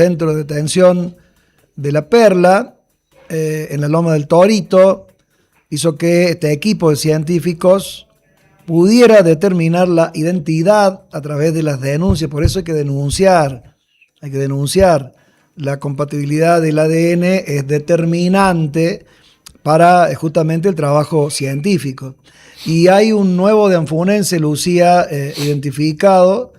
centro de detención de La Perla, en la Loma del Torito, hizo que este equipo de científicos pudiera determinar la identidad a través de las denuncias. Por eso hay que denunciar. La compatibilidad del ADN es determinante para justamente el trabajo científico. Y hay un nuevo deanfunense, Lucía, identificado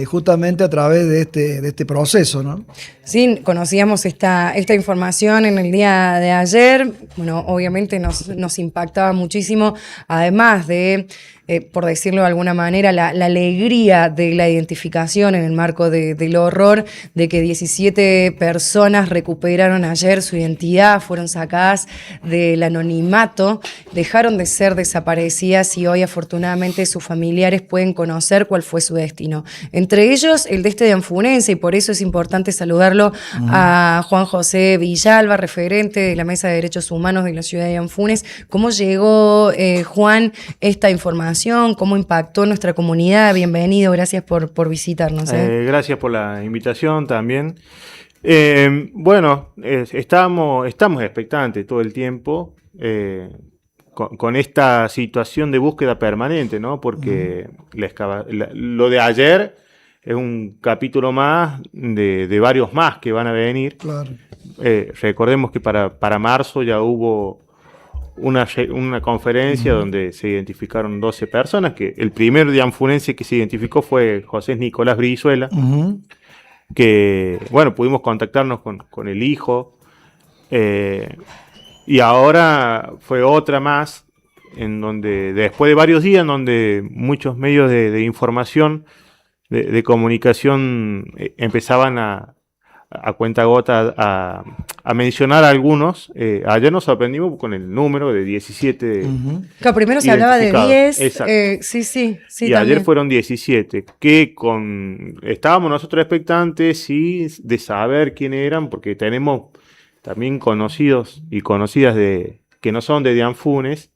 justamente a través de este proceso, ¿no? Sí, conocíamos esta información en el día de ayer. Bueno, obviamente nos impactaba muchísimo, además de, por decirlo de alguna manera, la alegría de la identificación en el marco del horror, de que 17 personas recuperaron ayer su identidad, fueron sacadas del anonimato, dejaron de ser desaparecidas y hoy afortunadamente sus familiares pueden conocer cuál fue su destino. Entre ellos el de este deanfunense, y por eso es importante saludarlo a Juan José Villalba, referente de la Mesa de Derechos Humanos de la ciudad de Anfunes. ¿Cómo llegó, Juan, esta información? ¿Cómo impactó nuestra comunidad? Bienvenido, gracias por visitarnos. Gracias por la invitación también. Bueno, estamos expectantes todo el tiempo con esta situación de búsqueda permanente, ¿no? Porque lo de ayer es un capítulo más de varios más que van a venir. Claro. Recordemos que para marzo ya hubo una conferencia donde se identificaron 12 personas, que el primer dianfunense que se identificó fue José Nicolás Brizuela, que, bueno, pudimos contactarnos con el hijo, y ahora fue otra más, en donde después de varios días, en donde muchos medios de información, de comunicación empezaban a cuentagota a mencionar a algunos. Ayer nos sorprendimos con el número de 17. Claro, primero se hablaba de 10. Sí, y también. Ayer fueron 17, que estábamos nosotros expectantes de saber quién eran, porque tenemos también conocidos y conocidas que no son de Dianfunes,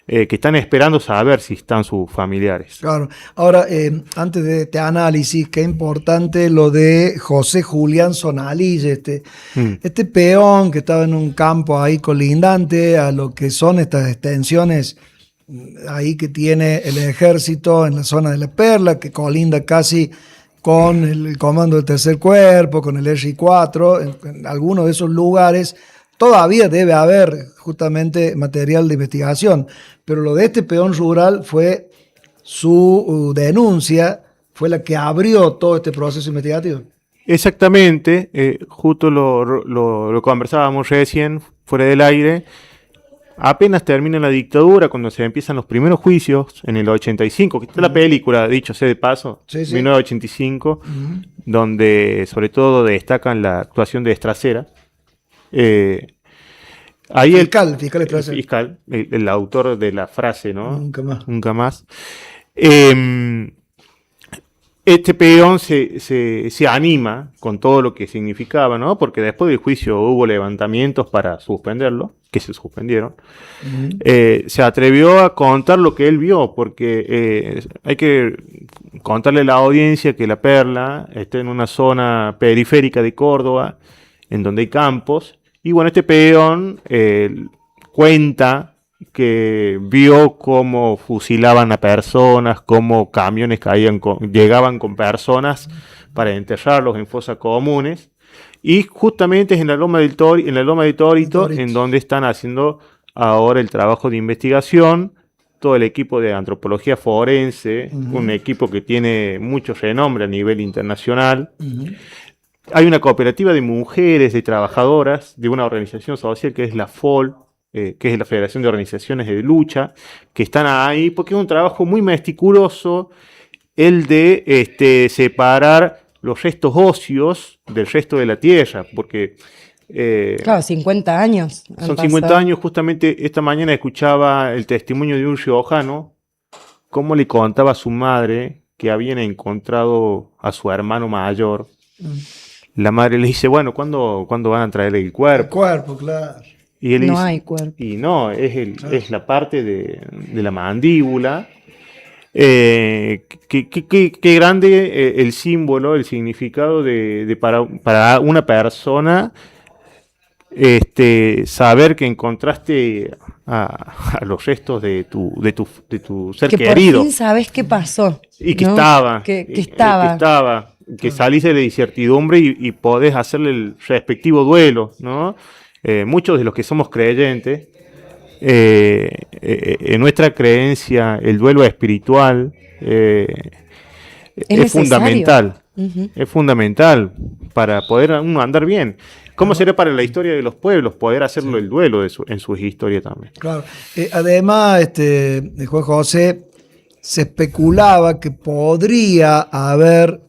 que están esperando saber si están sus familiares. Claro. Ahora, antes de este análisis, qué importante lo de José Julián Sonalille, este peón que estaba en un campo ahí colindante a lo que son estas extensiones ahí que tiene el ejército en la zona de La Perla, que colinda casi con el comando del Tercer Cuerpo, con el RI4, en algunos de esos lugares. Todavía debe haber justamente material de investigación, pero lo de este peón rural fue su denuncia, fue la que abrió todo este proceso investigativo. Exactamente, justo lo conversábamos recién, fuera del aire. Apenas termina la dictadura, cuando se empiezan los primeros juicios, en el 85, que está la película, dicho sea de paso, 1985, donde sobre todo destacan la actuación de Estracera. Ahí fiscal, el autor de la frase, ¿no? Nunca más. Este peón se anima con todo lo que significaba, ¿no? Porque después del juicio hubo levantamientos para suspenderlo, que se suspendieron. Se atrevió a contar lo que él vio, porque hay que contarle a la audiencia que La Perla está en una zona periférica de Córdoba, en donde hay campos. Y bueno, este peón cuenta que vio cómo fusilaban a personas, cómo camiones llegaban con personas para enterrarlos en fosas comunes. Y justamente es en la Loma de Torito, en donde están haciendo ahora el trabajo de investigación, todo el equipo de antropología forense, un equipo que tiene mucho renombre a nivel internacional. Hay una cooperativa de mujeres, de trabajadoras, de una organización social que es la FOL, que es la Federación de Organizaciones de Lucha, que están ahí, porque es un trabajo muy meticuloso el de separar los restos óseos del resto de la tierra, porque... claro, 50 años. Son 50 años, justamente esta mañana escuchaba el testimonio de un riojano, cómo le contaba a su madre que habían encontrado a su hermano mayor. La madre le dice, bueno, ¿cuándo van a traer el cuerpo? El cuerpo, claro. Y él no dice, hay cuerpo. Y no, es la parte de la mandíbula. Qué grande el símbolo, el significado para una persona saber que encontraste a los restos de tu ser que querido. Por fin sabes qué pasó. Y que ¿no? estaba. Que estaba. Que salís de la incertidumbre y podés hacerle el respectivo duelo, ¿no? Muchos de los que somos creyentes, en nuestra creencia, el duelo espiritual es fundamental. Uh-huh. Es fundamental para poder uno andar bien. ¿Cómo será para la historia de los pueblos poder hacerlo el duelo en sus historias también? Claro. Además, Juan José, se especulaba que podría haber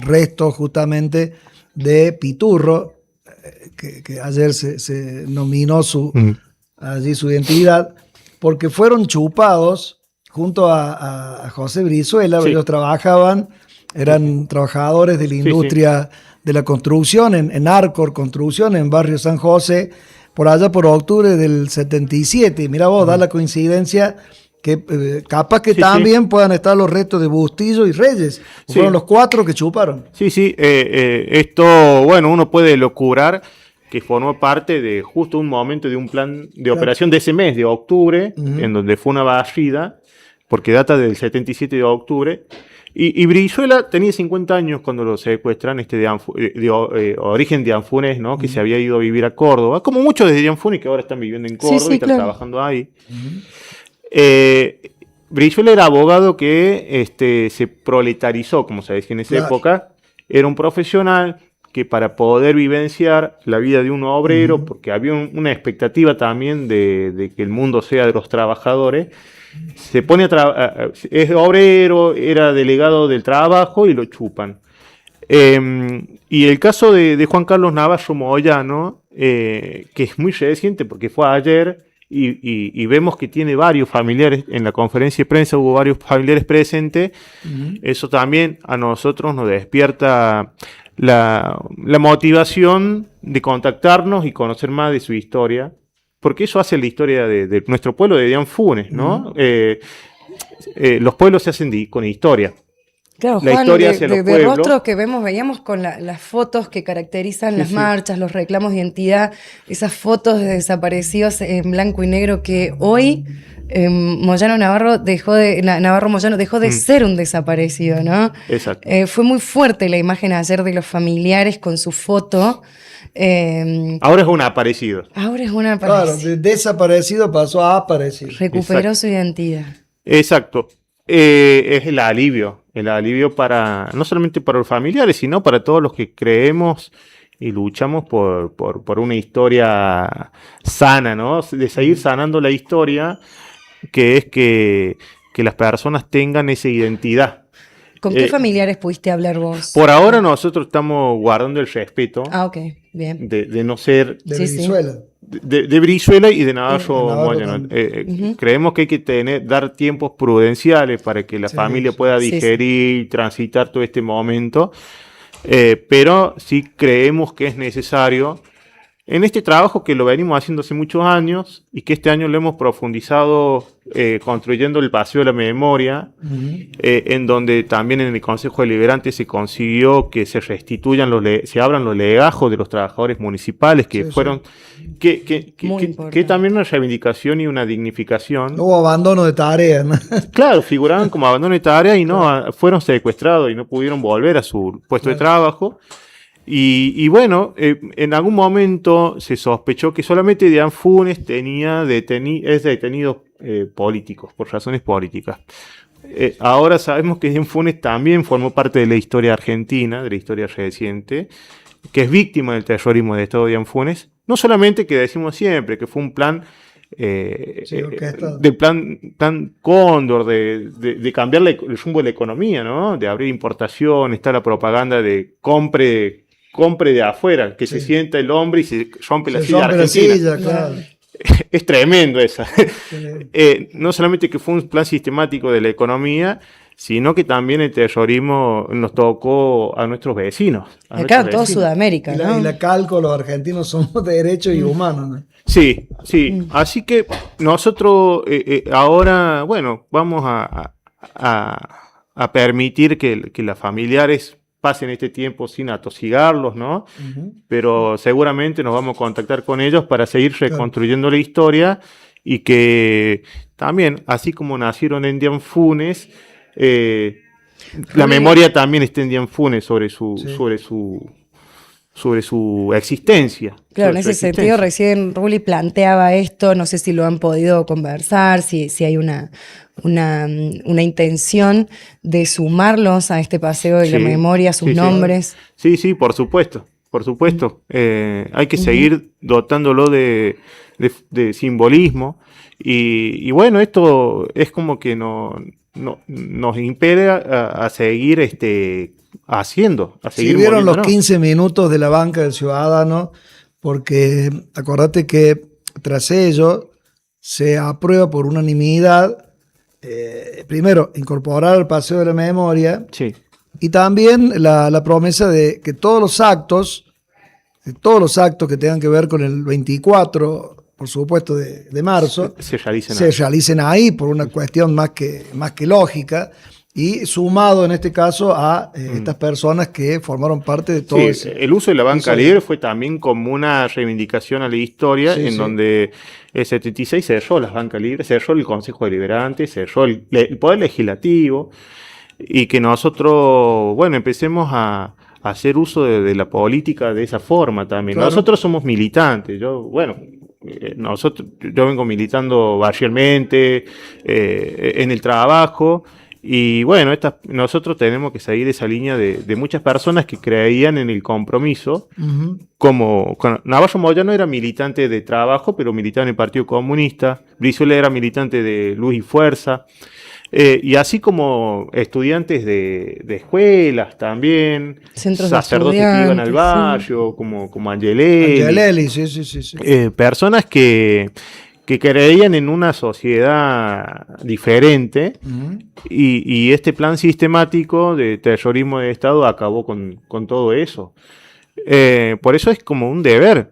restos justamente de Piturro, que ayer se nominó allí su identidad, porque fueron chupados junto a José Brizuela. Sí. Ellos eran trabajadores de la industria de la construcción, en Arcor Construcción, en Barrio San José, por allá por octubre del 77. Y mira vos, da la coincidencia que capaz que también puedan estar los restos de Bustillo y Reyes. Fueron los 4 que chuparon. Sí. Esto, bueno, uno puede locurar que formó parte de justo un momento de un plan de operación de ese mes, de octubre, en donde fue una barrida, porque data del 77 de octubre. Y Brizuela tenía 50 años cuando lo secuestran, de origen de Anfunes, ¿no? Que se había ido a vivir a Córdoba, como muchos de Anfunes que ahora están viviendo en Córdoba y están trabajando ahí. Brizuela era abogado que se proletarizó, como se decía en esa época. Era un profesional que para poder vivenciar la vida de un obrero, porque había una expectativa también de que el mundo sea de los trabajadores, se pone es obrero, era delegado del trabajo y lo chupan. Y el caso de Juan Carlos Navarro Moyano, que es muy reciente porque fue ayer, y vemos que tiene varios familiares, en la conferencia de prensa hubo varios familiares presentes. Eso también a nosotros nos despierta la motivación de contactarnos y conocer más de su historia, porque eso hace la historia de nuestro pueblo de Anfunes, ¿no? Los pueblos se hacen con historia. Claro, la Juan, historia hacia los pueblos. rostros que veíamos con las fotos que caracterizan las marchas, los reclamos de identidad, esas fotos de desaparecidos en blanco y negro que hoy Navarro Moyano dejó de ser un desaparecido, ¿no? Exacto. Fue muy fuerte la imagen ayer de los familiares con su foto. Ahora es un aparecido. Claro, de desaparecido pasó a aparecido. Recuperó su identidad. Exacto. Es el alivio para, no solamente para los familiares, sino para todos los que creemos y luchamos por una historia sana, ¿no? De seguir sanando la historia, que es que las personas tengan esa identidad. ¿Con qué familiares pudiste hablar vos? Por ahora nosotros estamos guardando el respeto. Ok, bien. De no ser... De Brizuela. De Brizuela y de Navarro Moyano. Creemos que hay que dar tiempos prudenciales para que la familia pueda digerir y transitar todo este momento, pero sí creemos que es necesario en este trabajo que lo venimos haciendo hace muchos años y que este año lo hemos profundizado construyendo el Paseo de la Memoria, en donde también en el Consejo Deliberante se consiguió que se restituyan se abran los legajos de los trabajadores municipales que fueron, que también una reivindicación y una dignificación. No hubo abandono de tareas, ¿no? Claro, figuraban como abandono de tareas y fueron secuestrados y no pudieron volver a su puesto de trabajo. Y bueno, en algún momento se sospechó que solamente de Anfunes es detenido políticos, por razones políticas. Ahora sabemos que Anfunes también formó parte de la historia argentina, de la historia reciente, que es víctima del terrorismo del Estado de Anfunes. No solamente que decimos siempre que fue un plan del plan Cóndor, de cambiar el rumbo de la economía, ¿no? De abrir importación, está la propaganda de compre de afuera, que se sienta el hombre y se rompe la silla argentina. Claro. Es tremendo esa. No solamente que fue un plan sistemático de la economía, sino que también el terrorismo nos tocó a nuestros vecinos. Acá en toda Sudamérica, ¿no? Y la calco, los argentinos somos de derechos y humanos, ¿no? Sí, sí. Así que nosotros ahora, bueno, vamos a permitir que las familiares pasen este tiempo sin atosigarlos, ¿no? Pero seguramente nos vamos a contactar con ellos para seguir reconstruyendo la historia y que también, así como nacieron en Dianfunes, la memoria también está en Dianfunes sobre su existencia. Claro, en ese sentido recién Ruli planteaba esto, no sé si lo han podido conversar, si hay una intención de sumarlos a este paseo de la memoria, sus nombres. Sí, por supuesto. Hay que seguir dotándolo de simbolismo y bueno, esto es como que nos impide a seguir haciendo. Si vieron los 15 minutos de la banca del Ciudadano, porque acordate que tras ello se aprueba por unanimidad, primero, incorporar el paseo de la memoria, y también la promesa de que todos los actos que tengan que ver con el 24, por supuesto, de marzo, se realicen ahí por una cuestión más que lógica, y sumado en este caso a estas personas que formaron parte de todo ese. El uso de la banca libre fue también como una reivindicación a la historia, donde el 76 cerró las bancas libres, cerró el Consejo Deliberante, cerró el Poder Legislativo, y que nosotros, bueno, empecemos a hacer uso de la política de esa forma también. Claro. Nosotros somos militantes, yo vengo militando barrialmente, en el trabajo, y bueno, nosotros tenemos que seguir esa línea de muchas personas que creían en el compromiso, como Navarro Moyano era militante de trabajo, pero militaba en el Partido Comunista, Brizuela era militante de Luz y Fuerza, y así como estudiantes de escuelas también, centros sacerdotes que iban al barrio, como Angelelli, sí. Personas que creían en una sociedad diferente, y este plan sistemático de terrorismo de Estado acabó con todo eso. Por eso es como un deber,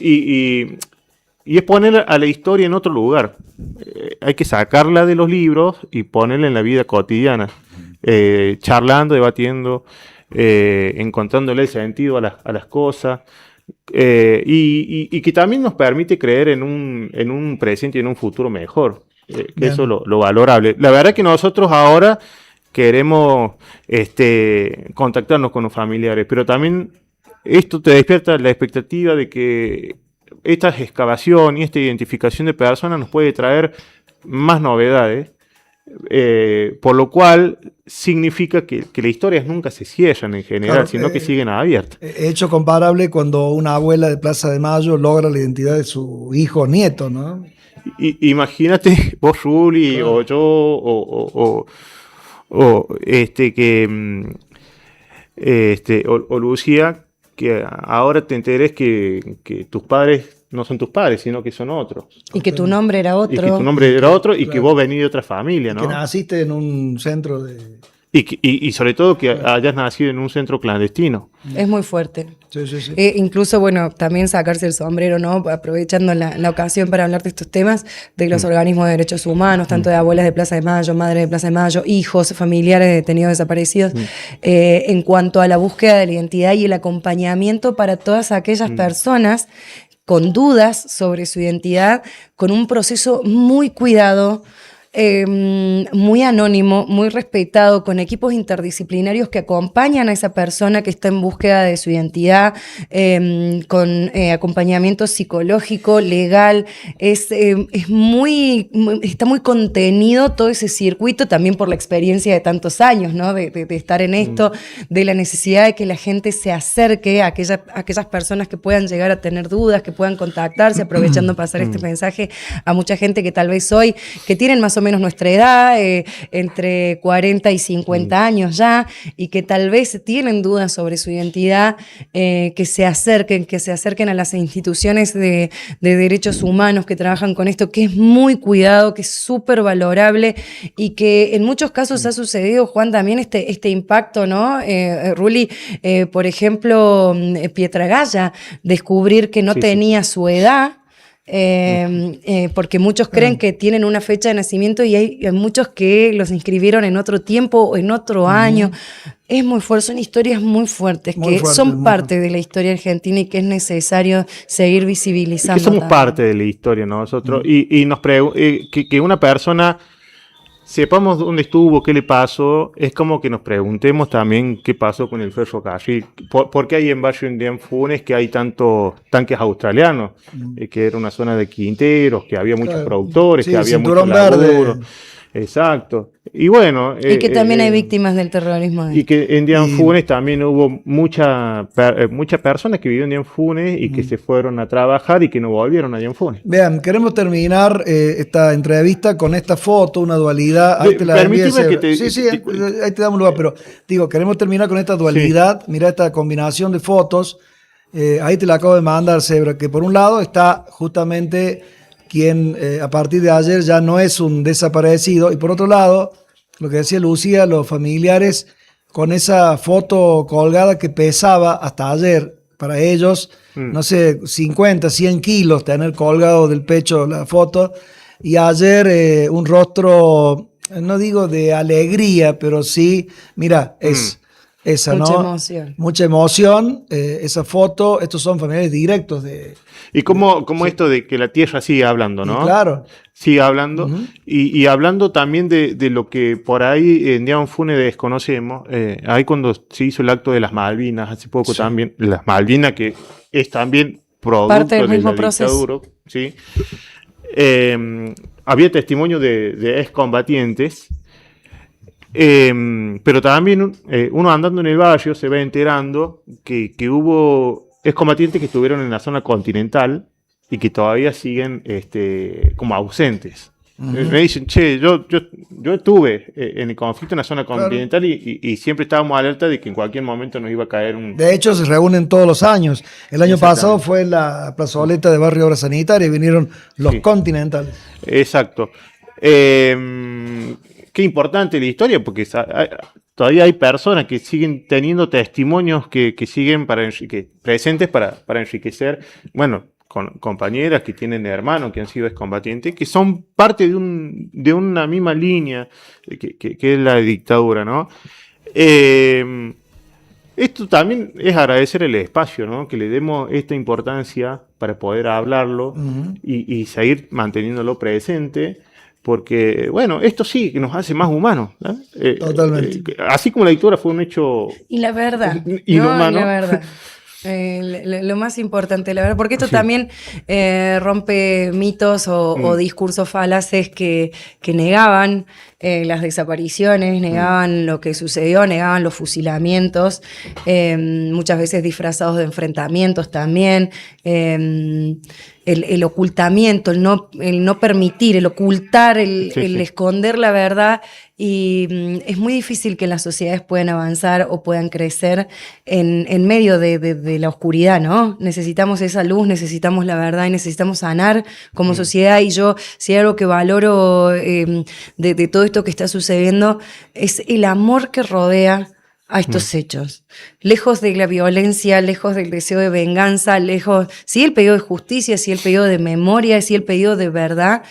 y es poner a la historia en otro lugar. Hay que sacarla de los libros y ponerla en la vida cotidiana, charlando, debatiendo, encontrándole el sentido a las cosas, y que también nos permite creer en un presente y en un futuro mejor, que eso es lo valorable. La verdad que nosotros ahora queremos contactarnos con los familiares, pero también esto te despierta la expectativa de que esta excavación y esta identificación de personas nos puede traer más novedades, por lo cual significa que las historias nunca se cierran en general, claro, sino que siguen abiertas. Hecho comparable cuando una abuela de Plaza de Mayo logra la identidad de su hijo o nieto, ¿no? Imagínate vos, Ruli, claro, o yo, o Lucía, que ahora te enteres que tus padres no son tus padres, sino que son otros. Y que tu nombre era otro. Y que tu nombre era otro, y claro, que vos venís de otra familia, ¿no? Que naciste en un centro de... Y sobre todo que hayas nacido en un centro clandestino. Es muy fuerte. Sí. Incluso, bueno, también sacarse el sombrero, ¿no? Aprovechando la ocasión para hablar de estos temas, de los organismos de derechos humanos, tanto de abuelas de Plaza de Mayo, madres de Plaza de Mayo, hijos, familiares de detenidos desaparecidos, en cuanto a la búsqueda de la identidad y el acompañamiento para todas aquellas personas con dudas sobre su identidad, con un proceso muy cuidado, muy anónimo, muy respetado, con equipos interdisciplinarios que acompañan a esa persona que está en búsqueda de su identidad, con acompañamiento psicológico, legal. Está muy contenido todo ese circuito, también por la experiencia de tantos años, ¿no? de estar en esto, de la necesidad de que la gente se acerque a aquellas personas que puedan llegar a tener dudas, que puedan contactarse, aprovechando pasar este mensaje a mucha gente que tal vez hoy, que tienen más o o menos nuestra edad, entre 40 y 50 años ya, y que tal vez tienen dudas sobre su identidad, que se acerquen a las instituciones de derechos humanos que trabajan con esto, que es muy cuidado, que es súper valorable y que en muchos casos ha sucedido, Juan, también este impacto, ¿no? Ruli, por ejemplo, Pietragalla, descubrir que no tenía su edad, porque muchos creen que tienen una fecha de nacimiento y hay muchos que los inscribieron en otro tiempo o en otro año. Es muy fuerte, son historias muy fuertes, son parte de la historia argentina y que es necesario seguir visibilizando. Que somos parte de la historia nosotros y nos que una persona sepamos dónde estuvo, qué le pasó, es como que nos preguntemos también qué pasó con el ferrocarril. ¿Por qué hay en Barrio Indian Funes que hay tantos tanques australianos? Que era una zona de quinteros, que había muchos productores, que había mucho laburo. Exacto. Y bueno... Y que también hay víctimas del terrorismo. Y que en Indian Funes también hubo muchas personas que vivían en Indian Funes y que se fueron a trabajar y que no volvieron a Indian Funes. Vean, queremos terminar esta entrevista con esta foto, una dualidad. Ahí te la permíteme que te... Sí, ahí te damos lugar, pero digo, queremos terminar con esta dualidad. Sí. Mira esta combinación de fotos. Ahí te la acabo de mandar, Zebra, que por un lado está justamente... quien a partir de ayer ya no es un desaparecido, y por otro lado, lo que decía Lucía, los familiares con esa foto colgada que pesaba hasta ayer para ellos, no sé, 50, 100 kilos tener colgado del pecho la foto, y ayer un rostro, no digo de alegría, pero sí, mira, es... Esa, mucha ¿no? emoción. Mucha emoción, esa foto, estos son familiares directos de... Y como esto de que la tierra sigue hablando, ¿no? Y claro. Sigue hablando, y hablando también de lo que por ahí en Indian Funes desconocemos, ahí cuando se hizo el acto de las Malvinas, hace poco también, las Malvinas que es también producto parte del mismo la proceso. dictadura, ¿sí? Había testimonio de excombatientes. Pero también uno andando en el barrio se va enterando que hubo excombatientes que estuvieron en la zona continental y que todavía siguen como ausentes. Me dicen, che, yo estuve en el conflicto en la zona continental y siempre estábamos alerta de que en cualquier momento nos iba a caer un... De hecho, se reúnen todos los años. El año pasado fue la plazoleta de Barrio Obra Sanitaria y vinieron los continentales. Exacto. Qué importante la historia, porque todavía hay personas que siguen teniendo testimonios que siguen presentes para enriquecer, bueno, con compañeras que tienen hermanos que han sido excombatientes, que son parte de una misma línea que es la dictadura, ¿no? Esto también es agradecer el espacio, ¿no? Que le demos esta importancia para poder hablarlo y seguir manteniéndolo presente. Porque, bueno, esto sí que nos hace más humanos, ¿no? Totalmente. Así como la dictadura fue un hecho... Y la verdad. Inhumano. No, la verdad. Lo más importante, la verdad, porque esto también rompe mitos o discursos falaces que negaban las desapariciones, negaban lo que sucedió, negaban los fusilamientos, muchas veces disfrazados de enfrentamientos también, el ocultamiento, el no permitir, el ocultar, el esconder la verdad. Y es muy difícil que las sociedades puedan avanzar o puedan crecer en medio de la oscuridad, ¿no? Necesitamos esa luz, necesitamos la verdad y necesitamos sanar como sociedad. Y yo, si hay algo que valoro de todo esto que está sucediendo, es el amor que rodea a estos hechos. Lejos de la violencia, lejos del deseo de venganza, lejos, sí el pedido de justicia, sí el pedido de memoria, sí el pedido de verdad,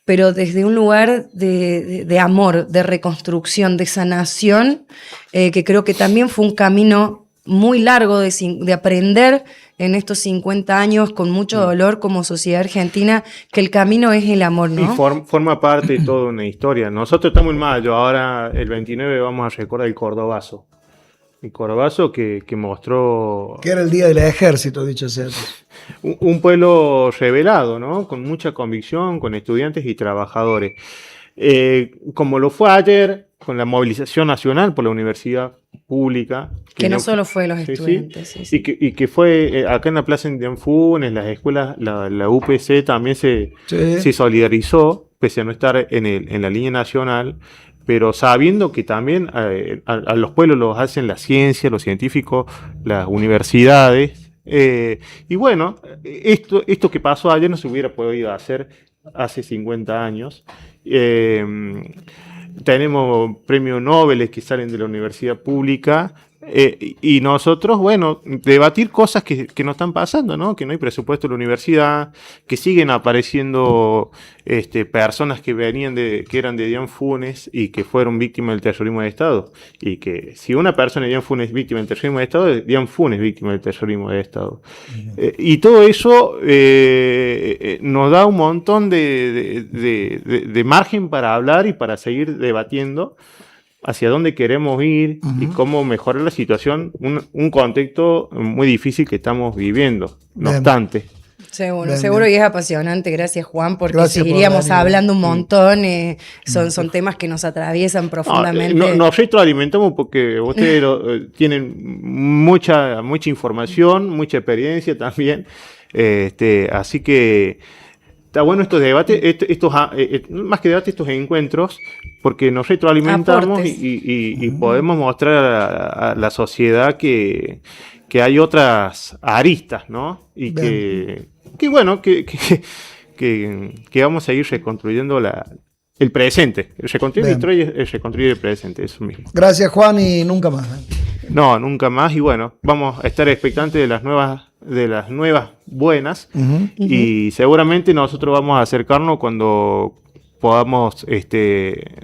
pero desde un lugar de amor, de reconstrucción, de sanación, que creo que también fue un camino muy largo de aprender en estos 50 años con mucho dolor como sociedad argentina, que el camino es el amor, ¿no? Y forma parte de toda una historia. Nosotros estamos en mayo, ahora el 29 vamos a recordar el Cordobazo. El Cordobazo que mostró... Que era el día del ejército, dicho sea. Un pueblo rebelado, ¿no? Con mucha convicción, con estudiantes y trabajadores. Como lo fue ayer, con la movilización nacional por la universidad pública. Que no solo fue los estudiantes. Sí. Y que fue acá en la Plaza Indian Funes, las escuelas, la UPC también se solidarizó. pese a no estar en la línea nacional, pero sabiendo que también a los pueblos los hacen la ciencia, los científicos, las universidades. Y bueno, esto que pasó ayer no se hubiera podido hacer hace 50 años. Tenemos premios Nobel que salen de la universidad pública. Y nosotros, bueno, debatir cosas que no están pasando, ¿no? Que no hay presupuesto en la universidad, que siguen apareciendo personas que que eran de Dian Funes y que fueron víctimas del terrorismo de Estado. Y que si una persona de Dian Funes es víctima del terrorismo de Estado, Dian Funes es víctima del terrorismo de Estado. Y todo eso nos da un montón de margen para hablar y para seguir debatiendo hacia dónde queremos ir y cómo mejorar la situación, un contexto muy difícil que estamos viviendo. No obstante. Seguro, y es apasionante, gracias Juan, porque Gracias seguiríamos hablando un montón, son temas que nos atraviesan profundamente. Nos retroalimentamos porque ustedes tienen mucha información, mucha experiencia también, así que está bueno estos debates, más que debates, estos encuentros, porque nos retroalimentamos y podemos mostrar a la sociedad que hay otras aristas, ¿no? Y que vamos a ir reconstruyendo el presente. Reconstruir la historia es reconstruir el presente, eso mismo. Gracias, Juan, y nunca más. No, nunca más. Y bueno, vamos a estar expectantes de las nuevas buenas. Y seguramente nosotros vamos a acercarnos cuando podamos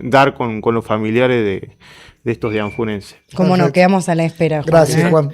dar con los familiares de estos dianfunenses. Como nos quedamos a la espera, Juan. Gracias, Juan.